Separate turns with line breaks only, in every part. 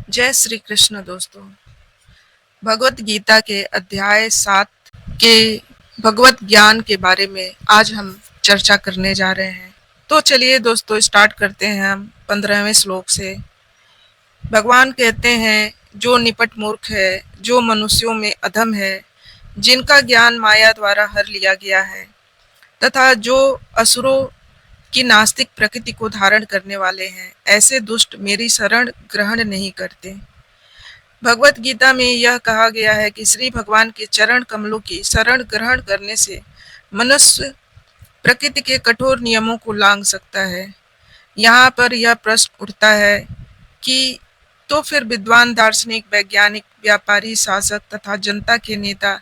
जय श्री कृष्ण दोस्तों। भगवत गीता के अध्याय 7 के भगवत ज्ञान के बारे में आज हम चर्चा करने जा रहे हैं। तो चलिए दोस्तों स्टार्ट करते हैं हम 15वें श्लोक से। भगवान कहते हैं, जो निपट मूर्ख है, जो मनुष्यों में अधम है, जिनका ज्ञान माया द्वारा हर लिया गया है, तथा जो असुरों की नास्तिक प्रकृति को धारण करने वाले हैं, ऐसे दुष्ट मेरी शरण ग्रहण नहीं करते। भगवत गीता में यह कहा गया है कि श्री भगवान के चरण कमलों की शरण ग्रहण करने से मनुष्य प्रकृति के कठोर नियमों को लांघ सकता है। यहाँ पर यह प्रश्न उठता है कि तो फिर विद्वान, दार्शनिक, वैज्ञानिक, व्यापारी, शासक तथा जनता के नेता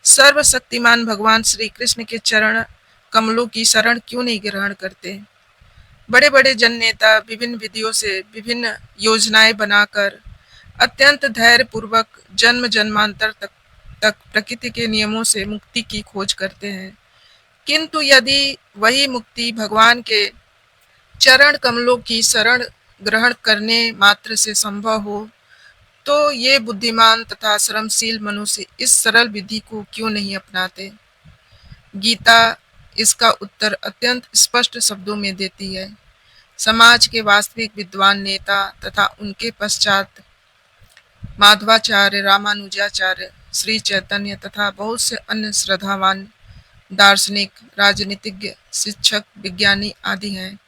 सर्वशक्तिमान भगवान श्री कृष्ण के चरण कमलों की शरण क्यों नहीं ग्रहण करते। बड़े बड़े जन नेता विभिन्न विधियों से विभिन्न योजनाएं बनाकर अत्यंत धैर्य पूर्वक जन्म जन्मांतर तक प्रकृति के नियमों से मुक्ति की खोज करते हैं, किंतु यदि वही मुक्ति भगवान के चरण कमलों की शरण ग्रहण करने मात्र से संभव हो, तो ये बुद्धिमान तथा श्रमशील मनुष्य इस सरल विधि को क्यों नहीं अपनाते। गीता इसका उत्तर अत्यंत स्पष्ट शब्दों में देती है। समाज के वास्तविक विद्वान नेता तथा उनके पश्चात माधवाचार्य, रामानुजाचार्य, श्री चैतन्य तथा बहुत से अन्य श्रद्धावान दार्शनिक, राजनीतिज्ञ, शिक्षक, विज्ञानी आदि हैं,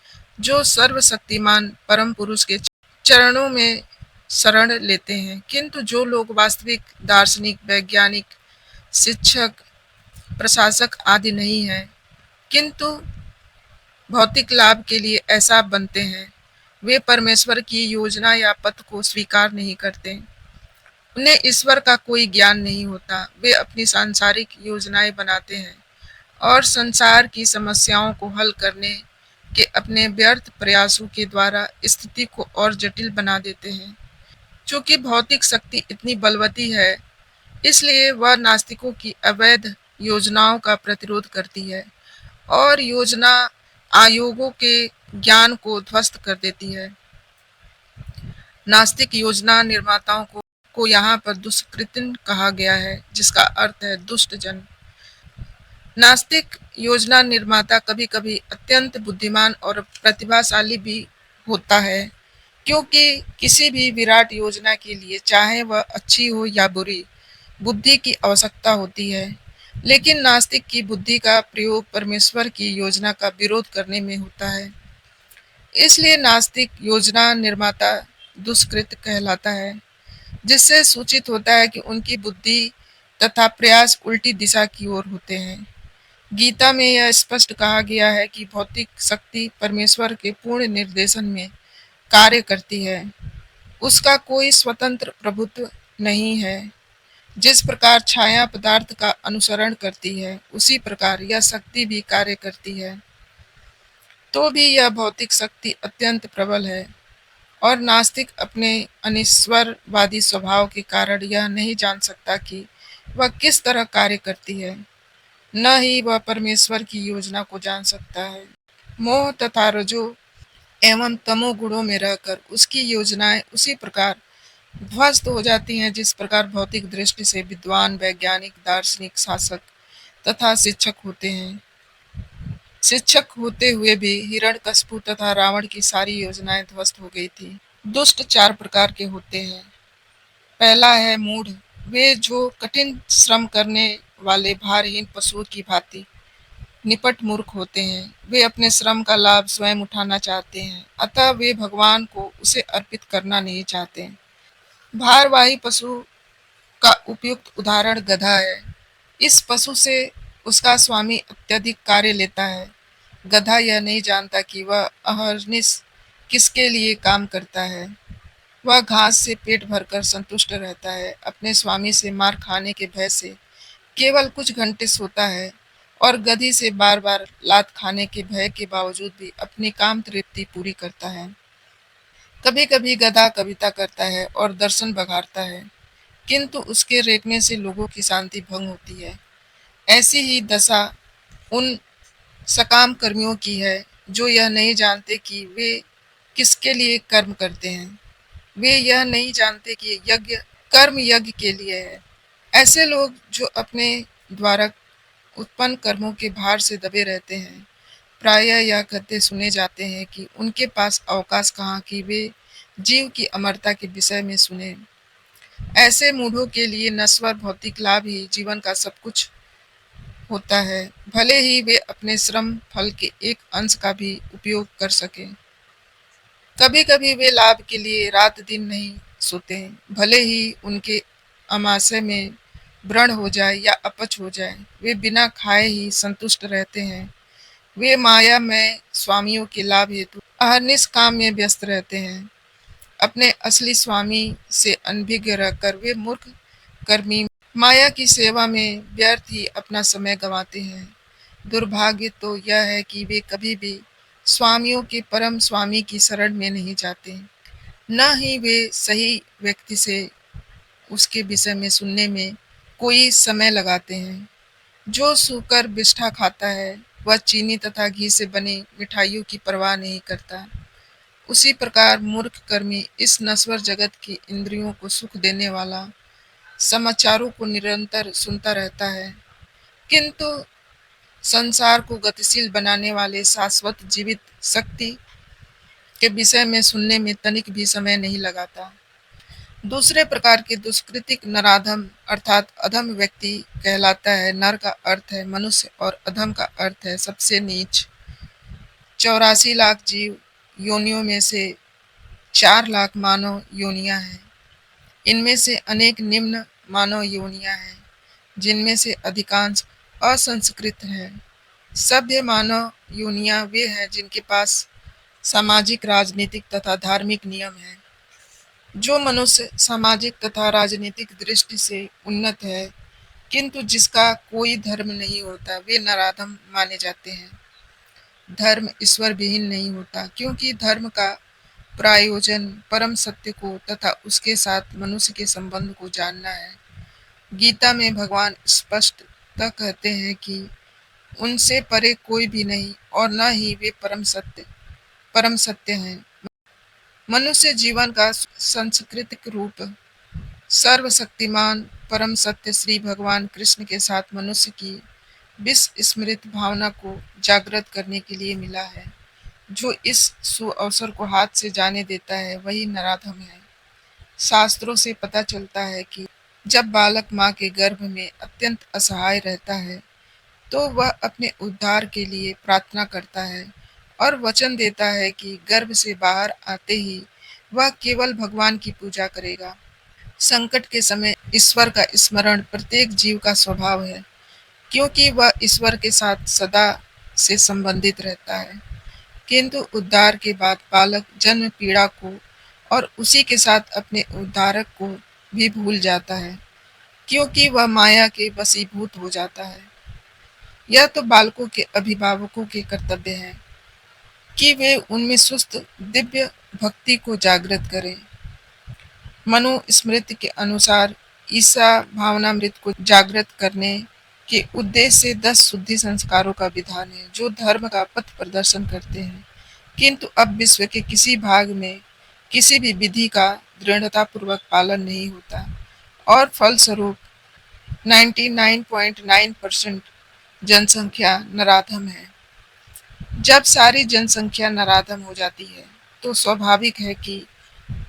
जो सर्वशक्तिमान परम पुरुष के चरणों में शरण लेते हैं। किंतु जो लोग वास्तविक दार्शनिक, वैज्ञानिक, शिक्षक, प्रशासक आदि नहीं हैं, किंतु भौतिक लाभ के लिए ऐसा बनते हैं, वे परमेश्वर की योजना या पथ को स्वीकार नहीं करते। उन्हें ईश्वर का कोई ज्ञान नहीं होता। वे अपनी सांसारिक योजनाएं बनाते हैं और संसार की समस्याओं को हल करने के अपने व्यर्थ प्रयासों के द्वारा स्थिति को और जटिल बना देते हैं। चूंकि भौतिक शक्ति इतनी बलवती है, इसलिए वह नास्तिकों की अवैध योजनाओं का प्रतिरोध करती है और योजना आयोगों के ज्ञान को ध्वस्त कर देती है। नास्तिक योजना निर्माताओं को यहाँ पर दुष्कृतिन कहा गया है, जिसका अर्थ है दुष्ट जन। नास्तिक योजना निर्माता कभी कभी अत्यंत बुद्धिमान और प्रतिभाशाली भी होता है, क्योंकि किसी भी विराट योजना के लिए, चाहे वह अच्छी हो या बुरी, बुद्धि की आवश्यकता होती है। लेकिन नास्तिक की बुद्धि का प्रयोग परमेश्वर की योजना का विरोध करने में होता है। इसलिए नास्तिक योजना निर्माता दुष्कृत कहलाता है, जिससे सूचित होता है कि उनकी बुद्धि तथा प्रयास उल्टी दिशा की ओर होते हैं। गीता में यह स्पष्ट कहा गया है कि भौतिक शक्ति परमेश्वर के पूर्ण निर्देशन में कार्य करती है। उसका कोई स्वतंत्र प्रभुत्व नहीं है। जिस प्रकार छाया पदार्थ का अनुसरण करती है, उसी प्रकार यह शक्ति भी कार्य करती है। तो भी यह भौतिक शक्ति अत्यंत प्रबल है और नास्तिक अपने अनिश्वरवादी स्वभाव के कारण यह नहीं जान सकता कि वह किस तरह कार्य करती है, न ही वह परमेश्वर की योजना को जान सकता है। मोह तथा रजो एवं तमो गुणों में रहकर उसकी योजनाएं उसी प्रकार ध्वस्त हो जाती हैं, जिस प्रकार भौतिक दृष्टि से विद्वान, वैज्ञानिक, दार्शनिक, शासक तथा शिक्षक होते हैं। शिक्षक होते हुए भी हिरण्यकशिपु तथा रावण की सारी योजनाएं ध्वस्त हो गई थी। दुष्ट 4 प्रकार के होते हैं। पहला है मूढ़। वे जो कठिन श्रम करने वाले भारहीन पशुओं की भांति निपट मूर्ख होते हैं। वे अपने श्रम का लाभ स्वयं उठाना चाहते हैं, अतः वे भगवान को उसे अर्पित करना नहीं चाहते। भारवाही पशु का उपयुक्त उदाहरण गधा है। इस पशु से उसका स्वामी अत्यधिक कार्य लेता है। गधा यह नहीं जानता कि वह अहर्निश किसके लिए काम करता है। वह घास से पेट भरकर संतुष्ट रहता है, अपने स्वामी से मार खाने के भय से केवल कुछ घंटे सोता है और गधी से बार बार लात खाने के भय के बावजूद भी अपनी काम तृप्ति पूरी करता है। कभी कभी गधा कविता करता है और दर्शन बघारता है, किंतु उसके रेंकने से लोगों की शांति भंग होती है। ऐसी ही दशा उन सकाम कर्मियों की है, जो यह नहीं जानते कि वे किसके लिए कर्म करते हैं। वे यह नहीं जानते कि यज्ञ कर्म यज्ञ के लिए है। ऐसे लोग जो अपने द्वारा उत्पन्न कर्मों के भार से दबे रहते हैं, प्रायः यह कहते सुने जाते हैं कि उनके पास अवकाश कहाँ कि वे जीव की अमरता के विषय में सुने। ऐसे मूढ़ों के लिए नश्वर भौतिक लाभ ही जीवन का सब कुछ होता है, भले ही वे अपने श्रम फल के एक अंश का भी उपयोग कर सकें। कभी कभी वे लाभ के लिए रात दिन नहीं सोते, भले ही उनके अमाशय में व्रण हो जाए या अपच हो जाए, वे बिना खाए ही संतुष्ट रहते हैं। वे माया में स्वामियों के लाभ हेतु अहर्निश काम में व्यस्त रहते हैं। अपने असली स्वामी से अनभिज्ञ रहकर वे मूर्ख कर्मी माया की सेवा में व्यर्थ ही अपना समय गंवाते हैं। दुर्भाग्य तो यह है कि वे कभी भी स्वामियों के परम स्वामी की शरण में नहीं जाते, न ही वे सही व्यक्ति से उसके विषय में सुनने में कोई समय लगाते हैं। जो सूकर बिष्ठा खाता है वह चीनी तथा घी से बनी मिठाइयों की परवाह नहीं करता। उसी प्रकार मूर्ख कर्मी इस नश्वर जगत की इंद्रियों को सुख देने वाला समाचारों को निरंतर सुनता रहता है, किंतु संसार को गतिशील बनाने वाले शाश्वत जीवित शक्ति के विषय में सुनने में तनिक भी समय नहीं लगाता। दूसरे प्रकार के दुष्कृतिक नराधम अर्थात अधम व्यक्ति कहलाता है। नर का अर्थ है मनुष्य और अधम का अर्थ है सबसे नीच। 84 लाख जीव योनियों में से 4 लाख मानव योनियां हैं। इनमें से अनेक निम्न मानव योनियां हैं, जिनमें से अधिकांश असंस्कृत हैं। सभ्य मानव योनियां वे हैं जिनके पास सामाजिक, राजनीतिक तथा धार्मिक नियम हैं। जो मनुष्य सामाजिक तथा राजनीतिक दृष्टि से उन्नत है, किंतु जिसका कोई धर्म नहीं होता, वे नराधम माने जाते हैं। धर्म ईश्वर विहीन नहीं होता, क्योंकि धर्म का प्रायोजन परम सत्य को तथा उसके साथ मनुष्य के संबंध को जानना है। गीता में भगवान स्पष्टतः कहते हैं कि उनसे परे कोई भी नहीं और न ही वे परम सत्य हैं। मनुष्य जीवन का सांस्कृतिक रूप सर्वशक्तिमान परम सत्य श्री भगवान कृष्ण के साथ मनुष्य की विस्मृत भावना को जागृत करने के लिए मिला है। जो इस सुअवसर को हाथ से जाने देता है वही नराधम है। शास्त्रों से पता चलता है कि जब बालक माँ के गर्भ में अत्यंत असहाय रहता है, तो वह अपने उद्धार के लिए प्रार्थना करता है और वचन देता है कि गर्भ से बाहर आते ही वह केवल भगवान की पूजा करेगा। संकट के समय ईश्वर का स्मरण प्रत्येक जीव का स्वभाव है, क्योंकि वह ईश्वर के साथ सदा से संबंधित रहता है। किंतु उद्धार के बाद बालक जन्म पीड़ा को और उसी के साथ अपने उद्धारक को भी भूल जाता है, क्योंकि वह माया के वशीभूत हो जाता है। यह तो बालकों के अभिभावकों के कर्तव्य है कि वे उनमें सुस्त दिव्य भक्ति को जागृत करें। मनुस्मृति के अनुसार ईसा भावनामृत को जागृत करने के उद्देश्य से 10 शुद्धि संस्कारों का विधान है, जो धर्म का पथ प्रदर्शन करते हैं। किंतु अब विश्व के किसी भाग में किसी भी विधि का दृढ़तापूर्वक पालन नहीं होता और फलस्वरूप 99.9% जनसंख्या नराधम है। जब सारी जनसंख्या नराधम हो जाती है, तो स्वाभाविक है कि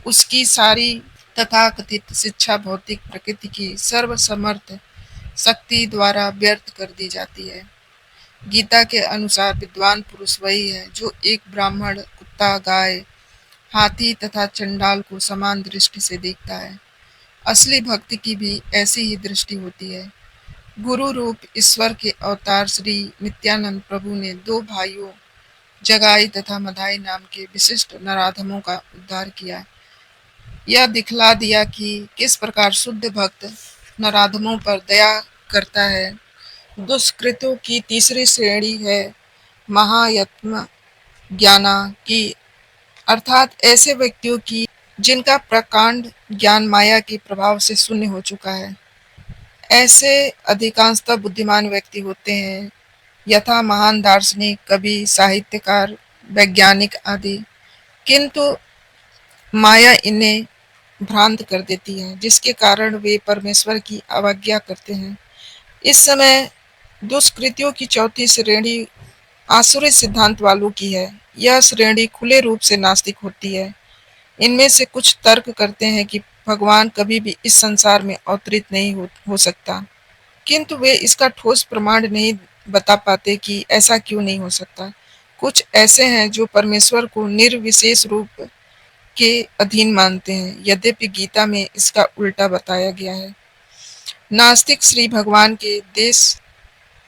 उसकी सारी तथाकथित शिक्षा भौतिक प्रकृति की सर्वसमर्थ शक्ति द्वारा व्यर्थ कर दी जाती है। गीता के अनुसार विद्वान पुरुष वही है जो एक ब्राह्मण, कुत्ता, गाय, हाथी तथा चंडाल को समान दृष्टि से देखता है। असली भक्ति की भी ऐसी ही दृष्टि होती है। गुरु रूप ईश्वर के अवतार श्री नित्यानंद प्रभु ने 2 भाइयों जगाई तथा मधाई नाम के विशिष्ट नराधमों का उद्धार किया। यह दिखला दिया कि किस प्रकार शुद्ध भक्त नराधमों पर दया करता है। दुष्कृतों की तीसरी श्रेणी है महायत्म ज्ञाना की, अर्थात ऐसे व्यक्तियों की जिनका प्रकांड ज्ञान माया के प्रभाव से शून्य हो चुका है। ऐसे अधिकांशतः बुद्धिमान व्यक्ति होते हैं, यथा महान दार्शनिक, कवि, साहित्यकार, वैज्ञानिक आदि। किंतु माया इन्हें भ्रांत कर देती है, जिसके कारण वे परमेश्वर की अवज्ञा करते हैं। इस समय दुष्कृतियों की चौथी श्रेणी आसुरी सिद्धांत वालों की है। यह श्रेणी खुले रूप से नास्तिक होती है। इनमें से कुछ तर्क करते हैं कि भगवान कभी भी इस संसार में अवतरित नहीं हो सकता, किंतु वे इसका ठोस प्रमाण नहीं बता पाते कि ऐसा क्यों नहीं हो सकता। कुछ ऐसे हैं जो परमेश्वर को निर्विशेष रूप के अधीन मानते हैं, यद्यपि गीता में इसका उल्टा बताया गया है। नास्तिक श्री भगवान के देश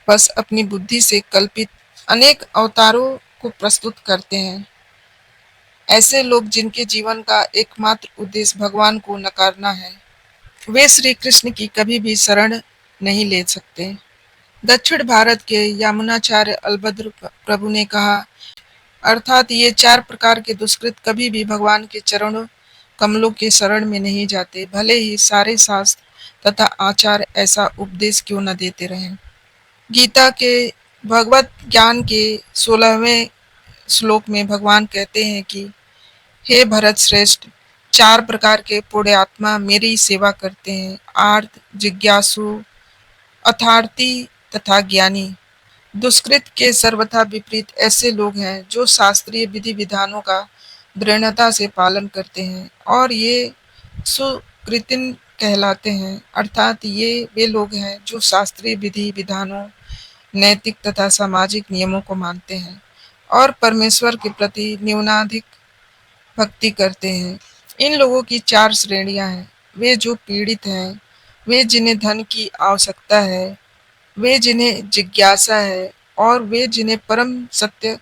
बस अपनी बुद्धि से कल्पित अनेक अवतारों को प्रस्तुत करते हैं। ऐसे लोग जिनके जीवन का एकमात्र उद्देश्य भगवान को नकारना है, वे श्री कृष्ण की कभी भी शरण नहीं ले सकते। दक्षिण भारत के यामुनाचार्य अलभद्र प्रभु ने कहा, अर्थात ये 4 प्रकार के दुष्कृत कभी भी भगवान के चरणों कमलों के शरण में नहीं जाते, भले ही सारे शास्त्र तथा आचार ऐसा उपदेश क्यों न देते रहें। गीता के भगवत ज्ञान के 16वें श्लोक में भगवान कहते हैं कि हे भरत श्रेष्ठ, 4 प्रकार के पुण्यात्मा मेरी सेवा करते हैं, आर्त, जिज्ञासु, अर्थार्थी तथा ज्ञानी। दुष्कृत के सर्वथा विपरीत ऐसे लोग हैं जो शास्त्रीय विधि विधानों का दृढ़ता से पालन करते हैं और ये सुकृतिन कहलाते हैं। अर्थात ये वे लोग हैं जो शास्त्रीय विधि विधानों, नैतिक तथा सामाजिक नियमों को मानते हैं और परमेश्वर के प्रति न्यूनाधिक भक्ति करते हैं। इन लोगों की 4 श्रेणियां हैं। वे जो पीड़ित हैं, वे जिन्हें धन की आवश्यकता है, वे जिन्हें जिज्ञासा है और वे जिन्हें परम सत्य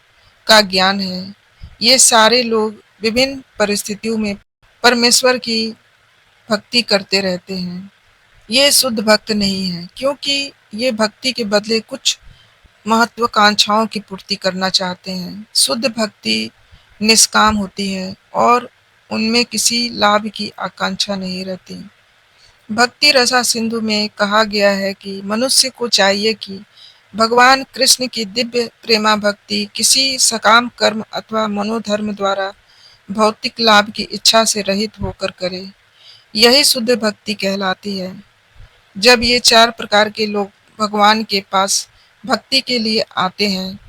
का ज्ञान है। ये सारे लोग विभिन्न परिस्थितियों में परमेश्वर की भक्ति करते रहते हैं। ये शुद्ध भक्त नहीं है, क्योंकि ये भक्ति के बदले कुछ महत्वाकांक्षाओं की पूर्ति करना चाहते हैं। शुद्ध भक्ति निष्काम होती है और उनमें किसी लाभ की आकांक्षा नहीं रहती। भक्ति रसा सिंधु में कहा गया है कि मनुष्य को चाहिए कि भगवान कृष्ण की दिव्य प्रेमा भक्ति किसी सकाम कर्म अथवा मनोधर्म द्वारा भौतिक लाभ की इच्छा से रहित होकर करे। यही शुद्ध भक्ति कहलाती है। जब ये 4 प्रकार के लोग भगवान के पास भक्ति के लिए आते हैं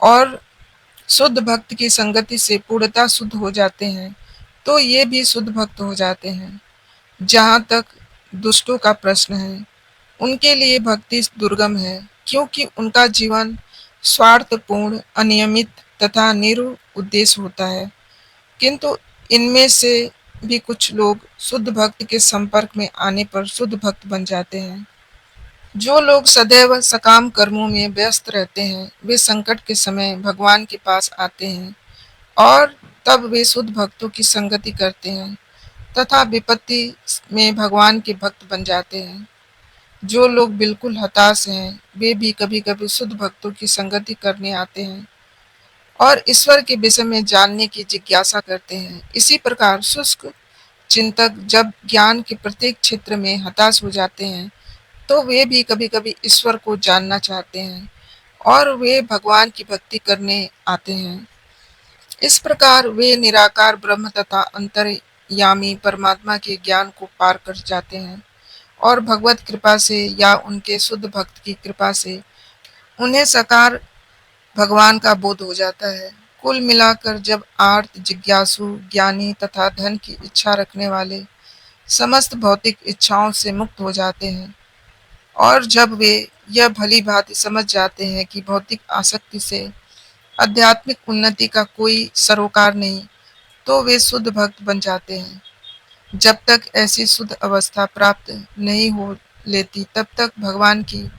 और शुद्ध भक्त की संगति से पूर्णतः शुद्ध हो जाते हैं, तो ये भी शुद्ध भक्त हो जाते हैं। जहाँ तक दुष्टों का प्रश्न है, उनके लिए भक्ति दुर्गम है, क्योंकि उनका जीवन स्वार्थपूर्ण, अनियमित तथा निरुद्देश्य होता है। किंतु इनमें से भी कुछ लोग शुद्ध भक्त के संपर्क में आने पर शुद्ध भक्त बन जाते हैं। जो लोग सदैव सकाम कर्मों में व्यस्त रहते हैं, वे संकट के समय भगवान के पास आते हैं और तब वे शुद्ध भक्तों की संगति करते हैं तथा विपत्ति में भगवान के भक्त बन जाते हैं। जो लोग बिल्कुल हताश हैं, वे भी कभी कभी शुद्ध भक्तों की संगति करने आते हैं और ईश्वर के विषय में जानने की जिज्ञासा करते हैं। इसी प्रकार शुष्क चिंतक जब ज्ञान के प्रत्येक क्षेत्र में हताश हो जाते हैं, तो वे भी कभी कभी ईश्वर को जानना चाहते हैं और वे भगवान की भक्ति करने आते हैं। इस प्रकार वे निराकार ब्रह्म तथा अंतर्यामी परमात्मा के ज्ञान को पार कर जाते हैं और भगवत कृपा से या उनके शुद्ध भक्त की कृपा से उन्हें साकार भगवान का बोध हो जाता है। कुल मिलाकर जब आर्त, जिज्ञासु, ज्ञानी तथा धन की इच्छा रखने वाले समस्त भौतिक इच्छाओं से मुक्त हो जाते हैं और जब वे यह भली भांति समझ जाते हैं कि भौतिक आसक्ति से आध्यात्मिक उन्नति का कोई सरोकार नहीं, तो वे शुद्ध भक्त बन जाते हैं। जब तक ऐसी शुद्ध अवस्था प्राप्त नहीं हो लेती, तब तक भगवान की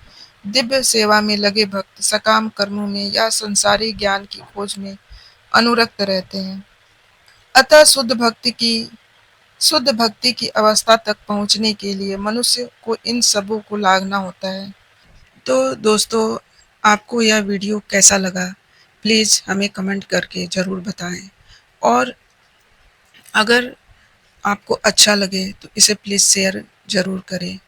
दिव्य सेवा में लगे भक्त सकाम कर्मों में या संसारी ज्ञान की खोज में अनुरक्त रहते हैं। अतः शुद्ध भक्ति की अवस्था तक पहुंचने के लिए मनुष्य को इन सबों को लागना होता है। तो दोस्तों, आपको यह वीडियो कैसा लगा, प्लीज़ हमें कमेंट करके ज़रूर बताएं और अगर आपको अच्छा लगे तो इसे प्लीज़ शेयर ज़रूर करें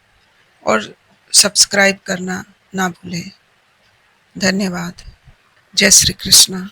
और सब्सक्राइब करना ना भूलें। धन्यवाद। जय श्री कृष्ण।